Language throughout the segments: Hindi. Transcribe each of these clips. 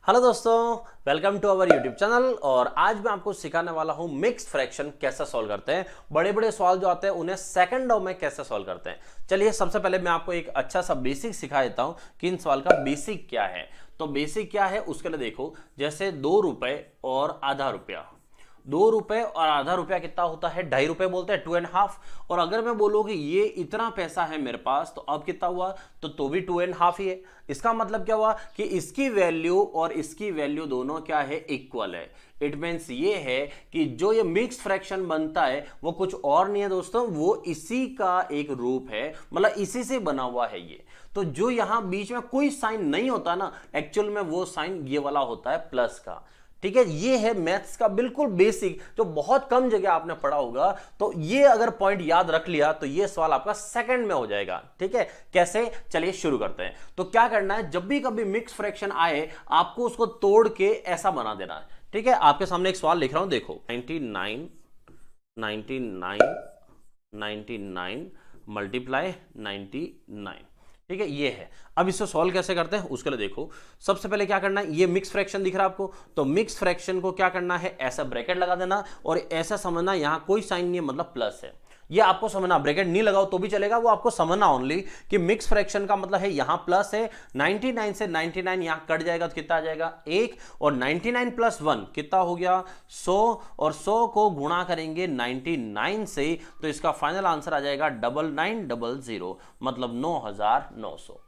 हेलो दोस्तों, welcome to our YouTube channel. और आज मैं आपको सिखाने वाला हूं मिक्स फ्रैक्शन कैसे सॉल्व करते हैं। बड़े बड़े सवाल जो आते हैं उन्हें सेकंडों में कैसे सॉल्व करते हैं। चलिए सबसे पहले मैं आपको एक अच्छा सा बेसिक सिखा देता हूं कि इन सवाल का बेसिक क्या है। तो बेसिक क्या है उसके लिए देखो, जैसे 2 रुपए और आधा रुपया, 2 रुपए और आधा रुपया कितना होता है, 2.5 रुपए बोलते हैं, 2.5। और अगर मैं बोलूँ कि ये इतना पैसा है मेरे पास, तो अब कितना हुआ, तो भी 2.5 ही है। इसका मतलब क्या हुआ कि इसकी वैल्यू और इसकी वैल्यू दोनों क्या है, इक्वल है। इट मीन्स ये है कि जो ये मिक्स फ्रैक्शन बनता है वो कुछ और नहीं है दोस्तों, वो इसी का एक रूप है, मतलब इसी से बना हुआ है ये। तो जो यहां बीच में कोई साइन नहीं होता ना, एक्चुअल में वो साइन ये वाला होता है प्लस का। ठीक है, ये है मैथ्स का बिल्कुल बेसिक, जो बहुत कम जगह आपने पढ़ा होगा। तो ये अगर पॉइंट याद रख लिया तो ये सवाल आपका सेकंड में हो जाएगा। ठीक है, कैसे, चलिए शुरू करते हैं। तो क्या करना है, जब भी कभी मिक्स फ्रैक्शन आए आपको उसको तोड़ के ऐसा बना देना है। ठीक है, आपके सामने एक सवाल लिख रहा हूं, देखो 99 99 99 मल्टीप्लाई 99। ठीक है, ये है। अब इसको सॉल्व कैसे करते हैं उसके लिए देखो, सबसे पहले क्या करना है, ये मिक्स फ्रैक्शन दिख रहा है आपको, तो मिक्स फ्रैक्शन को क्या करना है, ऐसा ब्रैकेट लगा देना और ऐसा समझना यहां कोई साइन नहीं है, मतलब प्लस है। ये आपको समझना, ब्रैकेट नहीं लगाओ तो भी चलेगा, वो आपको समझना ओनली कि मिक्स फ्रैक्शन का मतलब है यहां प्लस है। 99 से 99 यहां कट जाएगा तो कितना आ जाएगा, 1। और 99 प्लस 1 कितना हो गया, 100। और 100 को गुणा करेंगे 99 से तो इसका फाइनल आंसर आ जाएगा 9900, मतलब 9900।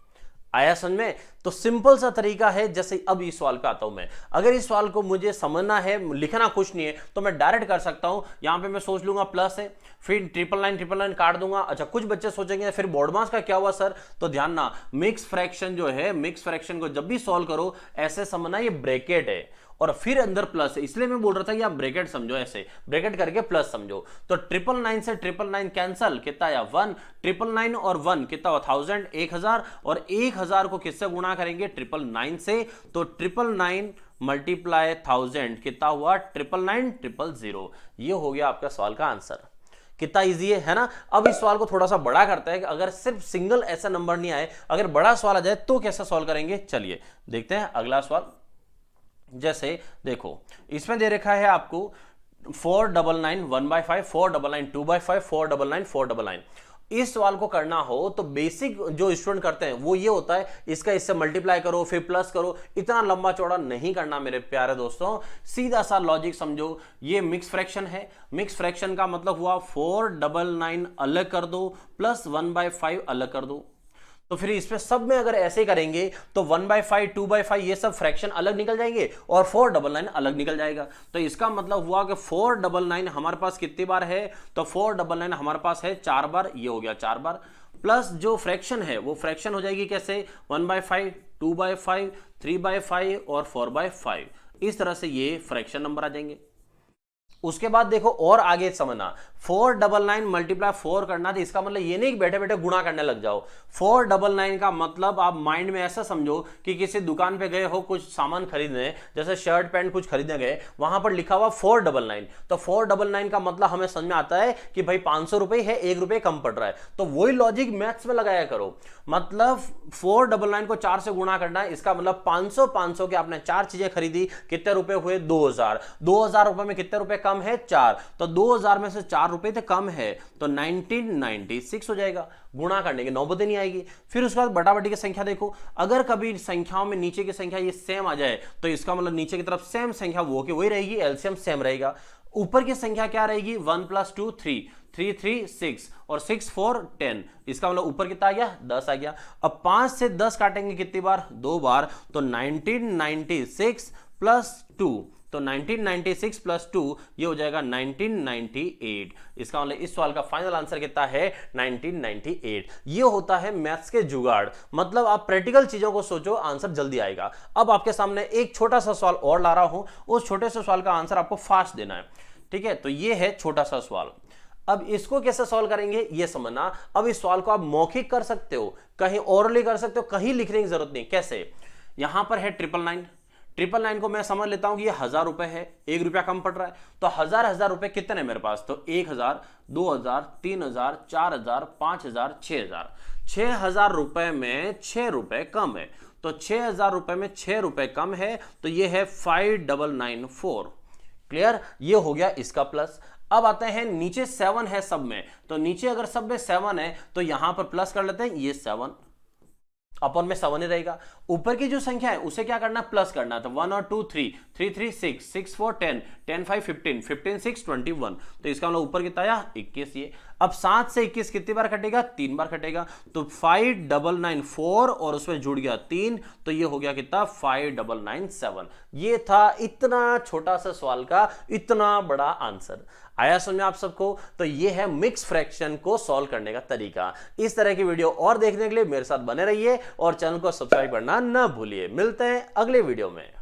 आया समझ में। तो सिंपल सा तरीका है। जैसे अब इस सवाल पे आता हूं मैं, अगर इस सवाल को मुझे समझना है, लिखना कुछ नहीं है, तो मैं डायरेक्ट कर सकता हूं। यहां पे मैं सोच लूंगा प्लस है, फिर 999 काट दूंगा। अच्छा, कुछ बच्चे सोचेंगे फिर बोर्ड मास का क्या हुआ सर, तो ध्यान ना, मिक्स फ्रैक्शन जो है, मिक्स फ्रैक्शन को जब भी सॉल्व करो ऐसे समझना ये ब्रैकेट है और फिर अंदर प्लस है, इसलिए मैं बोल रहा था कि आप ब्रैकेट समझो, ऐसे ब्रैकेट करके प्लस समझो। तो 999 से 999 कैंसल, कितना आया 1। 999 और 1 कितना हुआ 1000, 1000। और 1000 को किससे गुणा करेंगे, 999 से, तो 999 मल्टीप्लाई 1000 कितना हुआ 999 ये हो गया आपका सवाल का आंसर। कितना इजी है ना। अब इस सवाल को थोड़ा सा बड़ा करता है कि अगर सिर्फ सिंगल ऐसा नंबर नहीं आए, अगर बड़ा सवाल आ जाए तो कैसे सॉल्व करेंगे। चलिए देखते हैं अगला सवाल। जैसे देखो, इसमें दे रखा है आपको 499 1/5, 499 2/5, 499 499। इस सवाल को करना हो तो बेसिक जो स्टूडेंट करते हैं वो ये होता है, इसका इससे मल्टीप्लाई करो फिर प्लस करो। इतना लंबा चौड़ा नहीं करना मेरे प्यारे दोस्तों, सीधा सा लॉजिक समझो। ये मिक्स फ्रैक्शन है, मिक्स फ्रैक्शन का मतलब हुआ 499 अलग कर दो प्लस 1/5 अलग कर दो। तो फिर इसमें सब में अगर ऐसे करेंगे तो 1/5 2/5 ये सब फ्रैक्शन अलग निकल जाएंगे और 499 अलग निकल जाएगा। तो इसका मतलब हुआ कि 499 हमारे पास कितनी बार है, तो 499 हमारे पास है 4 बार, ये हो गया 4 बार। प्लस जो फ्रैक्शन है वो फ्रैक्शन हो जाएगी कैसे, 1/5 2/5 3/5 और 4/5। इस तरह से ये फ्रैक्शन नंबर आ जाएंगे। उसके बाद देखो और आगे समझना, 499 मल्टीप्लाई 4 करना, तो इसका मतलब ये नहीं कि बैठे बैठे गुणा करने लग जाओ। 499 का मतलब आप माइंड में ऐसा समझो कि किसी दुकान पे गए हो कुछ सामान खरीदने, जैसे शर्ट पैंट कुछ खरीदने गए, वहां पर लिखा हुआ 499, तो 499 का मतलब हमें समझ में आता है कि भाई 500 रुपए है, 1 रुपए कम पड़ रहा है। तो वही लॉजिक मैथ्स में लगाया करो। मतलब 499 को 4 से गुणा करना है, इसका मतलब 500 500 के आपने 4 चीजें खरीदी, कितने रुपए हुए 2000। 2000 रुपए में कितने रुपए कम है 4, तो 2000 में से 4 रुपए तो कम है, तो 1996 हो जाएगा। गुणा करने की नौबत नहीं आएगी। फिर उसके बाद बटाबटी की संख्या देखो, अगर कभी संख्याओं में नीचे की संख्या ये सेम आ जाए तो इसका मतलब नीचे की तरफ सेम संख्या वो की वही रहेगी, एलसीएम सेम रहेगा। ऊपर की संख्या क्या रहेगी, 1 + 2 3 3 3 6 और 6 4 10, इसका मतलब ऊपर कितना आ गया 10 आ गया। अब 5 से 10 काटेंगे कितनी बार, 2 बार, तो 1996 + 2, तो 1996 + 2 ये हो जाएगा 1998। इसका मतलब इस सवाल का फाइनल आंसर कितना है 1998। ये होता है मैथ्स के जुगाड़, मतलब आप प्रैक्टिकल चीजों को सोचो, आंसर जल्दी आएगा। अब आपके सामने एक छोटा सा सवाल और ला रहा हूं, उस छोटे से सवाल का आंसर आपको फास्ट देना है। ठीक है, तो ये है छोटा सा सवाल। अब इसको कैसे सॉल्व करेंगे ये समझना। अब इस सवाल को आप मौखिक कर सकते हो, कहीं ओरली कर सकते हो, कहीं लिखने की जरूरत नहीं। कैसे, यहां पर है 999 999 को मैं समझ लेता हूं कि ये 1000 रुपए है, 1 रुपया कम पड़ रहा है, तो 1000 रुपए कितने मेरे पास, तो 1000, 2000, 3000, 4000, 5000, 6000। 6000 रुपए में 6 रुपए कम है, तो 6000 रुपए में 6 रुपए कम है, तो ये है 5994। क्लियर, ये हो गया इसका प्लस। अब आते हैं नीचे 7 है सब में, तो नीचे अगर सब में 7 है तो यहां पर प्लस कर लेते हैं, ये 7 अपन में 7 ही रहेगा। ऊपर की जो संख्या है उसे क्या करना, प्लस करना। तो 1 और 2 3, 3 3 6, 6 4 10, 10 5 15, 15 6 21, तो इसका मतलब ऊपर कितना आया 21। ये अब 7 से 21 कितनी बार कटेगा, 3 बार कटेगा, तो 5994 और उसमें जुड़ गया 3, तो ये हो गया कितना 5997। ये था इतना छोटा सा सवाल का इतना बड़ा आंसर। आया समझ में आप सबको? तो ये है मिक्स फ्रैक्शन को सॉल्व करने का तरीका। इस तरह की वीडियो और देखने के लिए मेरे साथ बने रहिए और चैनल को सब्सक्राइब करना ना भूलिए। मिलते हैं अगले वीडियो में।